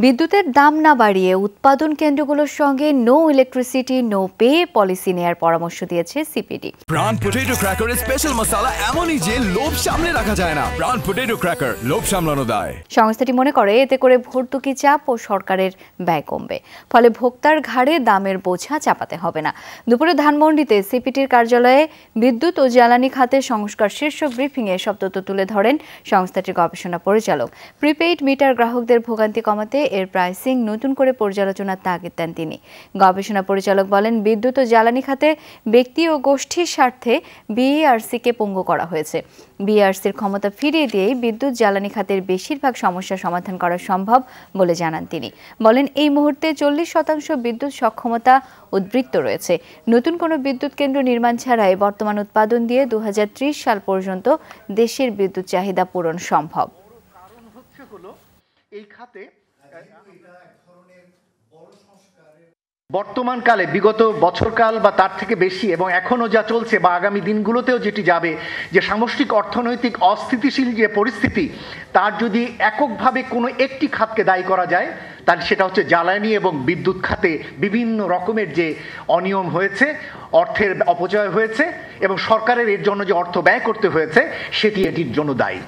বিদ্যুতের দাম না বাড়িয়ে উৎপাদন কেন্দ্রগুলোর সঙ্গে no electricity no pay policy নেয়ার পরামর্শ দিয়েছে সিপিডি। প্রাণ পটেটো ক্র্যাকারের স্পেশাল মশলা এমনই যে লোভ সামলে রাখা যায় না। প্রাণ পটেটো ক্র্যাকার, লোভ সামলানো দায়। সংস্থাটি মনে করে এতে করে ভর্তুকি চাপ ও সরকারের ব্যয় কমবে, ফলে ভোক্তার ঘাড়ে দামের বোঝা চাপাতে হবে না। দুপুরে ধানমন্ডিতে সিপিডির কার্যালয়ে বিদ্যুৎ ও জ্বালানি খাতে সংস্কার শীর্ষক ব্রিফিংয়ে সব তথ্য তুলে ধরেন সংস্থাটির গবেষণা পরিচালক। প্রিপেইড মিটার গ্রাহকদের ভোগান্তি কমাতে এর প্রাইসিং নতুন করে পর্যালোচনার তাগিদ দেন তিনি। গবেষণা পরিচালক বলেন, বিদ্যুৎ ও জ্বালানি খাতে ব্যক্তি ও গোষ্ঠীর স্বার্থে বিইআরসিকে পঙ্গু করা হয়েছে। বিইআরসির ক্ষমতা ফিরিয়ে দিয়েই বিদ্যুৎ জ্বালানি খাতের বেশিরভাগ সমস্যা সমাধান করা সম্ভব বলে জানান তিনি। বলেন, এই মুহূর্তে 40% বিদ্যুৎ সক্ষমতা উদ্বৃত্ত রয়েছে। নতুন কোনো বিদ্যুৎ কেন্দ্র নির্মাণ ছাড়াই বর্তমান উৎপাদন দিয়ে 2030 সাল পর্যন্ত দেশের বিদ্যুৎ চাহিদা পূরণ সম্ভব। এই খাতে বর্তমানকালে বিগত বছরকাল বা তার থেকে বেশি এবং এখনো যা চলছে বা আগামী দিনগুলোতেও যেটি যাবে, যে সামষ্টিক অর্থনৈতিক অস্থিতিশীল যে পরিস্থিতি, তার যদি এককভাবে কোনো একটি খাতকে দায়ী করা যায়, তাহলে সেটা হচ্ছে জ্বালানি এবং বিদ্যুৎ খাতে বিভিন্ন রকমের যে অনিয়ম হয়েছে, অর্থের অপচয় হয়েছে এবং সরকারের এর জন্য যে অর্থ ব্যয় করতে হয়েছে, সেটি এটির জন্য দায়ী।